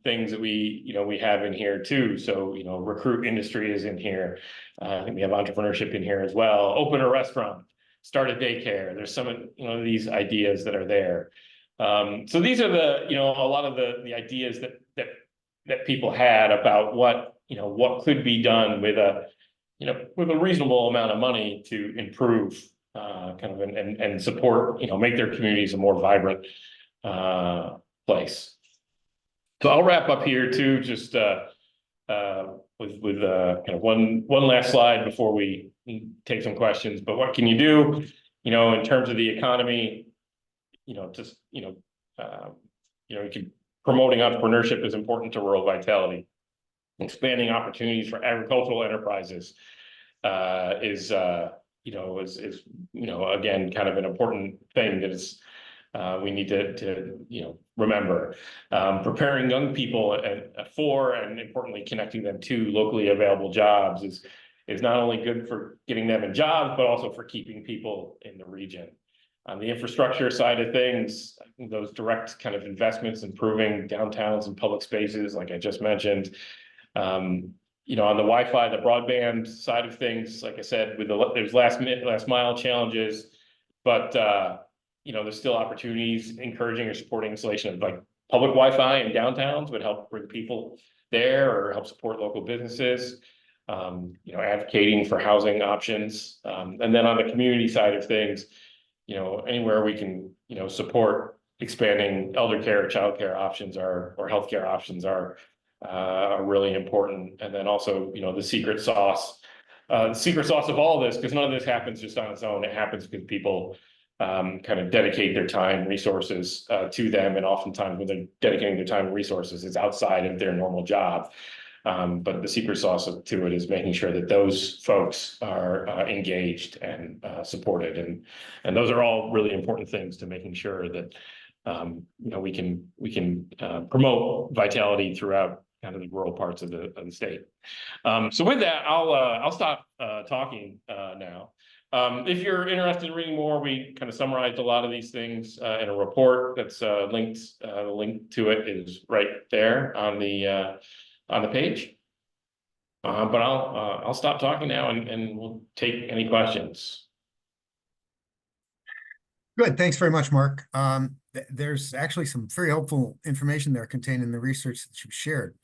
C: things that we have in here too. So recruit industry is in here. I think we have entrepreneurship in here as well. Open a restaurant, start a daycare. There's some of these ideas that are there. So these are a lot of the ideas that people had about what could be done with a reasonable amount of money to improve and support, make their communities a more vibrant place. So I'll wrap up here too, just with kind of one last slide before we take some questions. But what can you do, in terms of the economy? Promoting entrepreneurship is important to rural vitality. Expanding opportunities for agricultural enterprises is again kind of an important thing that is we need to remember. Preparing young people for and importantly connecting them to locally available jobs is not only good for getting them in jobs, but also for keeping people in the region. On the infrastructure side of things, those direct kind of investments, improving downtowns and public spaces, like I just mentioned. On the Wi-Fi, the broadband side of things, like I said, there's last mile challenges, but there's still opportunities. Encouraging or supporting installation of like public Wi-Fi in downtowns would help bring people there or help support local businesses. Advocating for housing options, and then on the community side of things, anywhere we can support expanding elder care, childcare options or healthcare options are really important. And then also, the secret sauce of all of this, because none of this happens just on its own. It happens because people kind of dedicate their time, resources to them. And oftentimes when they're dedicating their time and resources, it's outside of their normal job. But the secret sauce to it is making sure that those folks are engaged and supported. And those are all really important things to making sure that we can promote vitality throughout kind of the rural parts of the state. So with that, I'll stop talking now. If you're interested in reading more, we kind of summarized a lot of these things in a report that's linked. The link to it is right there on the page. But I'll stop talking now and we'll take any questions.
A: Good, thanks very much, Mark. There's actually some very helpful information there contained in the research that you shared.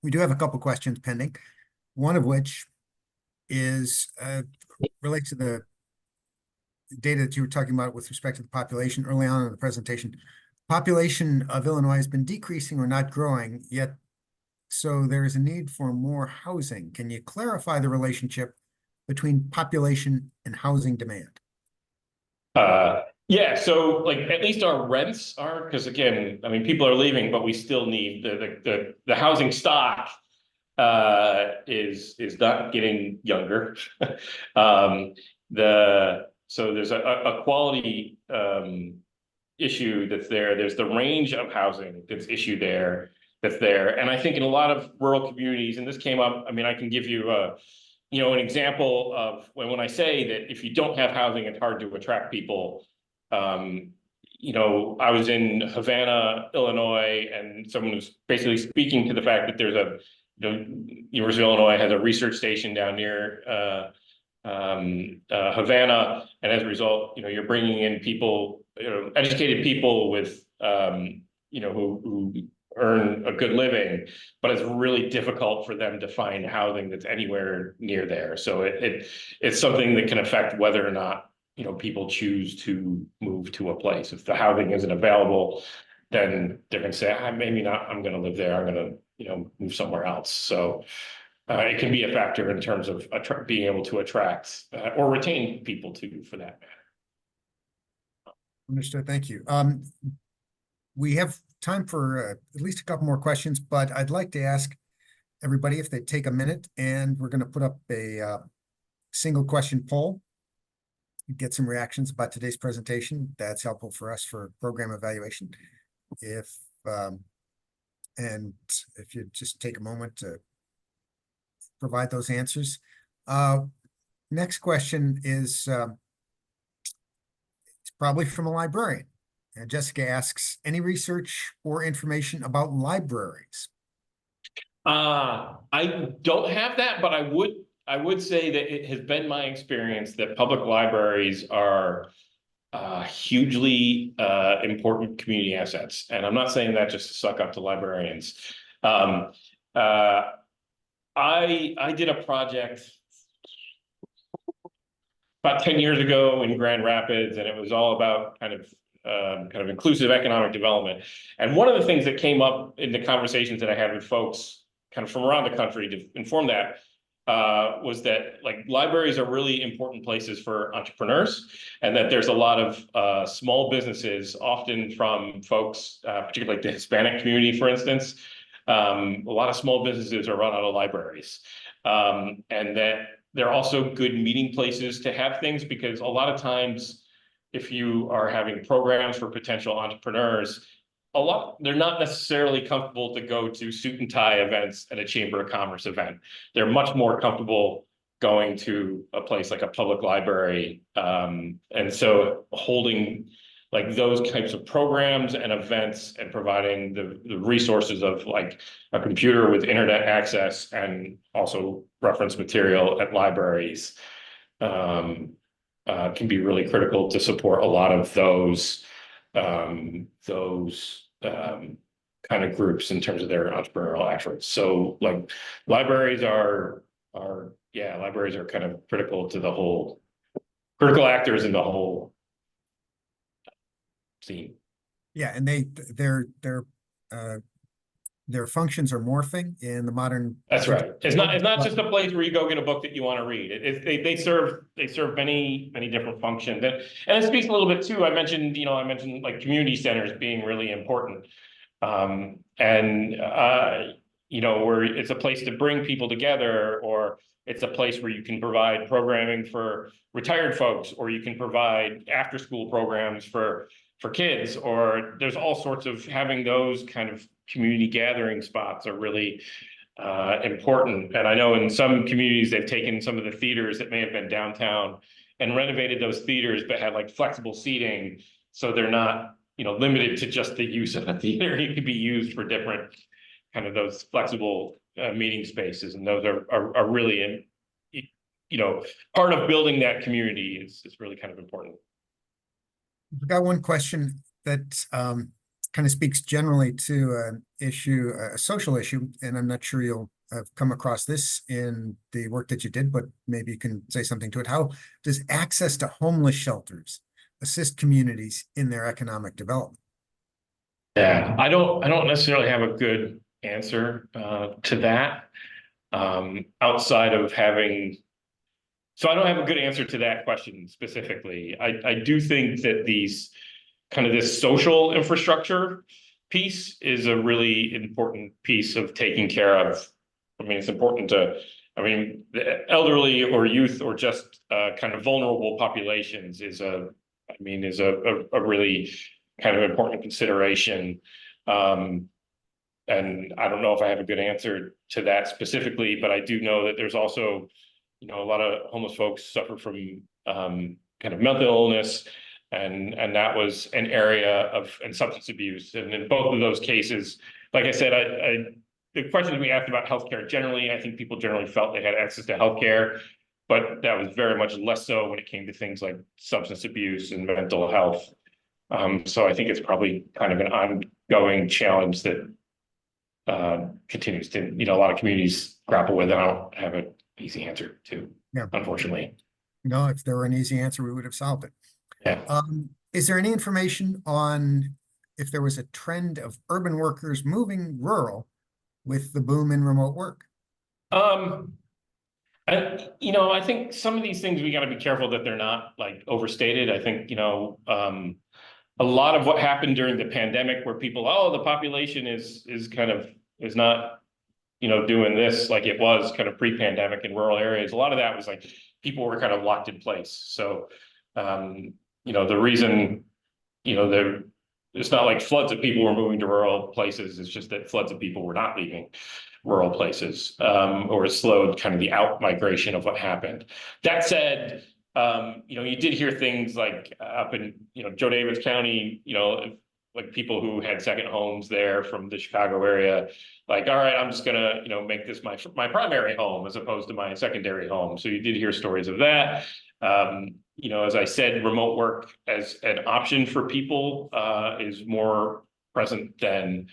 A: We do have a couple questions pending, one of which is relates to the data that you were talking about with respect to the population early on in the presentation. Population of Illinois has been decreasing or not growing, yet so there is a need for more housing. Can you clarify the relationship between population and housing demand?
C: Yeah, so like at least our rents are, because again, I mean, people are leaving, but we still need the housing stock is not getting younger. So there's a quality issue that's there. There's the range of housing that's there. And I think in a lot of rural communities, and this came up, I mean, I can give you an example of when I say that if you don't have housing, it's hard to attract people. I was in Havana, Illinois, and someone was basically speaking to the fact that there's University of Illinois has a research station down near Havana, and as a result, you're bringing in people, educated people with, who earn a good living, but it's really difficult for them to find housing that's anywhere near there. So it's something that can affect whether or not people choose to move to a place. If the housing isn't available, then they're going to say, maybe not, I'm going to live there, I'm going to move somewhere else. So it can be a factor in terms of being able to attract or retain people too, for that matter.
A: Understood, thank you. We have time for at least a couple more questions, but I'd like to ask everybody if they take a minute, and we're going to put up a single question poll. Get some reactions about today's presentation. That's helpful for us for program evaluation. And if you just take a moment to provide those answers. Next question is it's probably from a librarian. And Jessica asks, any research or information about libraries?
C: I don't have that, but I would say that it has been my experience that public libraries are hugely important community assets. And I'm not saying that just to suck up to librarians. I did a project about 10 years ago in Grand Rapids, and it was all about kind of inclusive economic development. And one of the things that came up in the conversations that I had with folks kind of from around the country to inform that was that like libraries are really important places for entrepreneurs, and that there's a lot of small businesses, often from folks, particularly like the Hispanic community, for instance. A lot of small businesses are run out of libraries, and that they're also good meeting places to have things, because a lot of times if you are having programs for potential entrepreneurs, they're not necessarily comfortable to go to suit and tie events at a Chamber of Commerce event. They're much more comfortable going to a place like a public library. And so holding like those types of programs and events and providing the resources of like a computer with internet access and also reference material at libraries can be really critical to support a lot of those kind of groups in terms of their entrepreneurial efforts. So like libraries are kind of critical to the whole, critical actors in the whole scene.
A: Yeah, and their functions are morphing in the modern.
C: That's right. It's not just a place where you go get a book that you want to read. They serve many different functions, and it speaks a little bit too. I mentioned like community centers being really important, where it's a place to bring people together, or it's a place where you can provide programming for retired folks, or you can provide after school programs for kids, or there's all sorts of having those kind of community gathering spots are really important. And I know in some communities, they've taken some of the theaters that may have been downtown and renovated those theaters, but had like flexible seating. So they're not, limited to just the use of a theater. It could be used for different kind of those flexible meeting spaces. And those are really, part of building that community is really kind of important.
A: I've got one question that kind of speaks generally to an issue, a social issue, and I'm not sure you'll have come across this in the work that you did, but maybe you can say something to it. How does access to homeless shelters assist communities in their economic development?
C: Yeah, I don't necessarily have a good answer to that. Outside of having, so I don't have a good answer to that question specifically. I do think that these kind of this social infrastructure piece is a really important piece of taking care of. I mean, it's important to, I mean, the elderly or youth or just kind of vulnerable populations is a really kind of important consideration. And I don't know if I have a good answer to that specifically, but I do know that there's also, a lot of homeless folks suffer from kind of mental illness, and that was an area of and substance abuse. And in both of those cases, like I said, the questions we asked about healthcare generally, I think people generally felt they had access to healthcare, but that was very much less so when it came to things like substance abuse and mental health. So I think it's probably kind of an ongoing challenge that continues to, a lot of communities grapple with. I don't have an easy answer to, unfortunately.
A: No, if there were an easy answer, we would have solved it.
C: Yeah.
A: Is there any information on if there was a trend of urban workers moving rural with the boom in remote work?
C: I think some of these things we got to be careful that they're not like overstated. I think, a lot of what happened during the pandemic where people, the population is not, doing this like it was kind of pre-pandemic in rural areas. A lot of that was like people were kind of locked in place. So, the reason, it's not like floods of people were moving to rural places. It's just that floods of people were not leaving rural places, or it slowed kind of the out migration of what happened. That said, you did hear things like up in, Joe Davids County, like people who had second homes there from the Chicago area, like, all right, I'm just gonna, make this my primary home as opposed to my secondary home. So you did hear stories of that. As I said, remote work as an option for people is more present than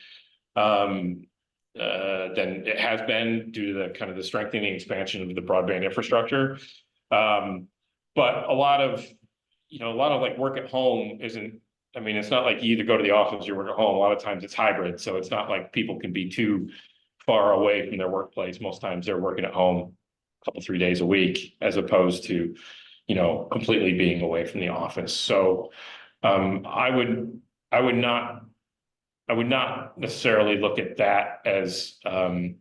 C: it has been due to the kind of the strengthening expansion of the broadband infrastructure. But a lot of like work at home isn't, I mean, it's not like you either go to the office or work at home. A lot of times it's hybrid. So it's not like people can be too far away from their workplace. Most times they're working at home a couple, 3 days a week, as opposed to, completely being away from the office. So I would not necessarily look at that as I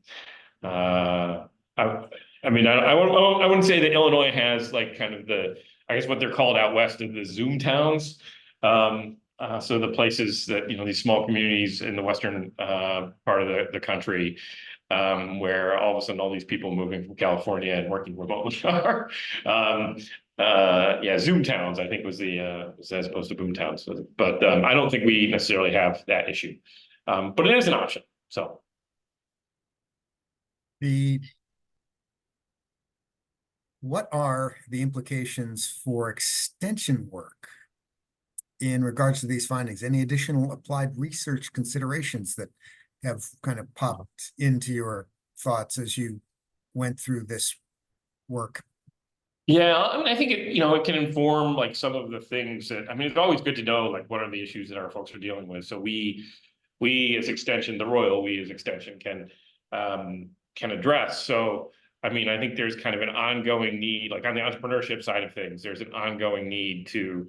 C: wouldn't say that Illinois has like kind of I guess what they're called out west of the Zoom towns. So the places that, these small communities in the western part of the country, where all of a sudden all these people moving from California and working remotely are. Zoom towns, I think was as opposed to boom towns. So, but I don't think we necessarily have that issue. But it is an option. So
A: what are the implications for extension work in regards to these findings? Any additional applied research considerations that have kind of popped into your thoughts as you went through this work?
C: yeah, I mean, I think it can inform like some of the things that, I mean, it's always good to know like what are the issues that our folks are dealing with. So we as Extension, we as Extension can address. So I mean, I think there's kind of an ongoing need, like on the entrepreneurship side of things, there's an ongoing need to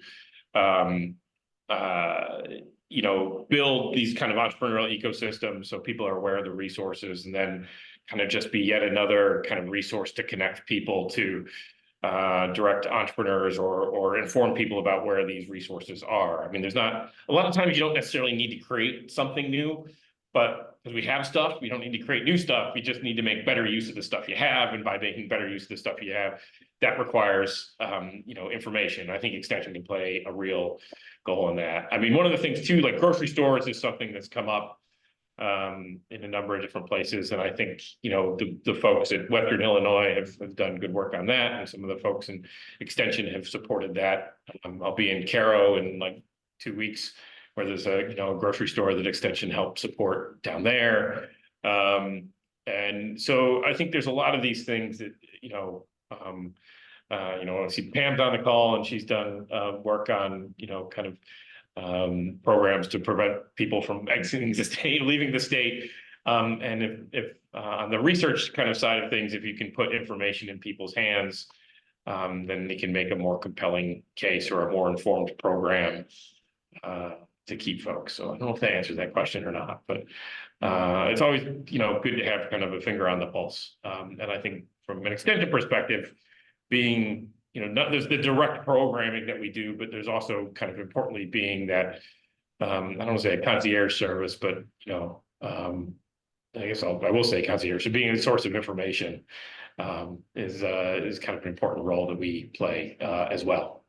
C: build these kind of entrepreneurial ecosystems so people are aware of the resources, and then kind of just be yet another kind of resource to connect people to direct entrepreneurs or inform people about where these resources are. I mean, there's not a lot of times you don't necessarily need to create something new, but because we have stuff, we don't need to create new stuff. We just need to make better use of the stuff you have. And by making better use of the stuff you have, that requires, information. I think Extension can play a real goal in that. I mean, one of the things too, like grocery stores is something that's come up in a number of different places. And I think, the folks at Western Illinois have done good work on that. And some of the folks in Extension have supported that. I'll be in Caro in like 2 weeks, where there's a grocery store that Extension helped support down there. And so I think there's a lot of these things that I see Pam's on the call, and she's done work on kind of programs to prevent people from exiting the state, leaving the state. And if on the research kind of side of things, if you can put information in people's hands, then they can make a more compelling case or a more informed program to keep folks. So I don't know if that answers that question or not, but it's always good to have kind of a finger on the pulse. And I think from an Extension perspective, being there's the direct programming that we do, but there's also kind of importantly being that I don't want to say a concierge service, but I guess I will say concierge. So being a source of information is kind of an important role that we play as well.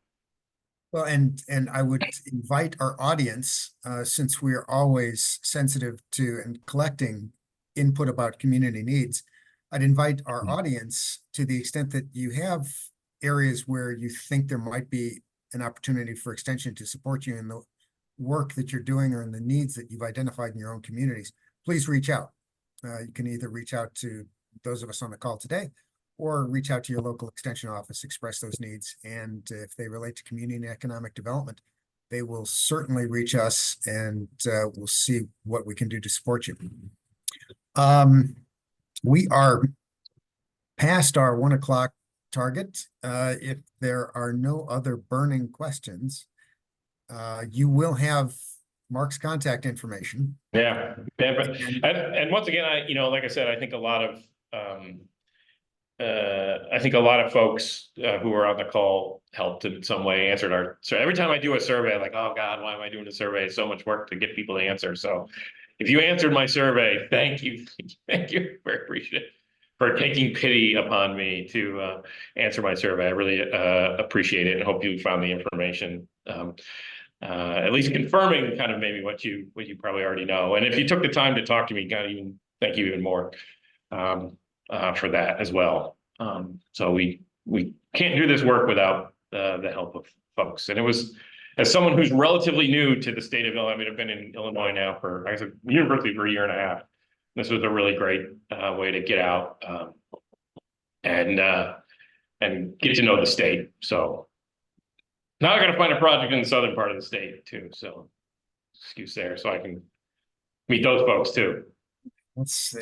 A: Well, and I would invite our audience, since we are always sensitive to and collecting input about community needs, I'd invite our audience, to the extent that you have areas where you think there might be an opportunity for Extension to support you in the work that you're doing or in the needs that you've identified in your own communities, please reach out. You can either reach out to those of us on the call today, or reach out to your local Extension office, express those needs. And if they relate to community and economic development, they will certainly reach us, and we'll see what we can do to support you. We are past our 1 o'clock target. If there are no other burning questions, you will have Mark's contact information.
C: Yeah. And once again, like I said, I think a lot of folks who are on the call helped in some way, answered our. So every time I do a survey, I'm like, oh God, why am I doing a survey? It's so much work to get people to answer. So if you answered my survey, thank you. Thank you. Very appreciative for taking pity upon me to answer my survey. I really appreciate it, and hope you found the information at least confirming kind of maybe what you probably already know. And if you took the time to talk to me, thank you even more for that as well. So we can't do this work without the help of folks. And it was, as someone who's relatively new to the state of Illinois, I mean, I've been in Illinois now for, I guess, university for a year and a half. This was a really great way to get out and get to know the state. So now I got to find a project in the southern part of the state too. So excuse there, so I can meet those folks too.
A: It's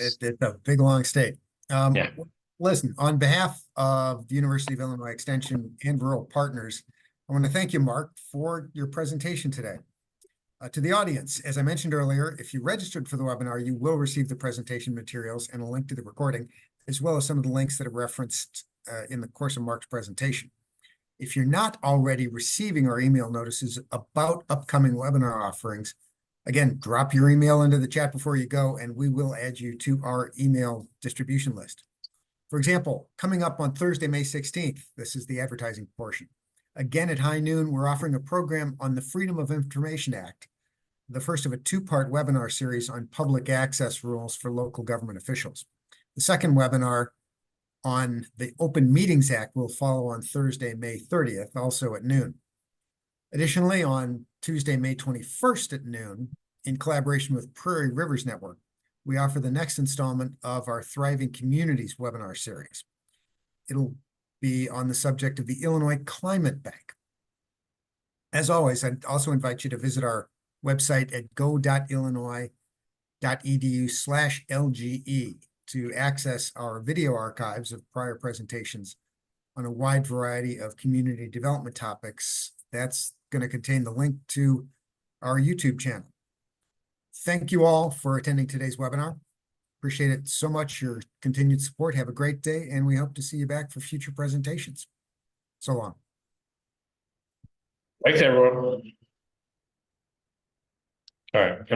A: a big, long state.
C: Yeah.
A: Listen, on behalf of the University of Illinois Extension and Rural Partners, I want to thank you, Mark, for your presentation today. To the audience, as I mentioned earlier, if you registered for the webinar, you will receive the presentation materials and a link to the recording, as well as some of the links that are referenced in the course of Mark's presentation. If you're not already receiving our email notices about upcoming webinar offerings, again, drop your email into the chat before you go, and we will add you to our email distribution list. For example, coming up on Thursday, May 16th, this is the advertising portion. Again, at high noon, we're offering a program on the Freedom of Information Act, the first of a two-part webinar series on public access rules for local government officials. The second webinar on the Open Meetings Act will follow on Thursday, May 30th, also at noon. Additionally, on Tuesday, May 21st at noon, in collaboration with Prairie Rivers Network, we offer the next installment of our Thriving Communities webinar series. It'll be on the subject of the Illinois Climate Bank. As always, I'd also invite you to visit our website at go.illinois.edu/LGE to access our video archives of prior presentations on a wide variety of community development topics. That's going to contain the link to our YouTube channel. Thank you all for attending today's webinar. Appreciate it so much, your continued support. Have a great day, and we hope to see you back for future presentations. So long.
C: Thanks, everyone. All right.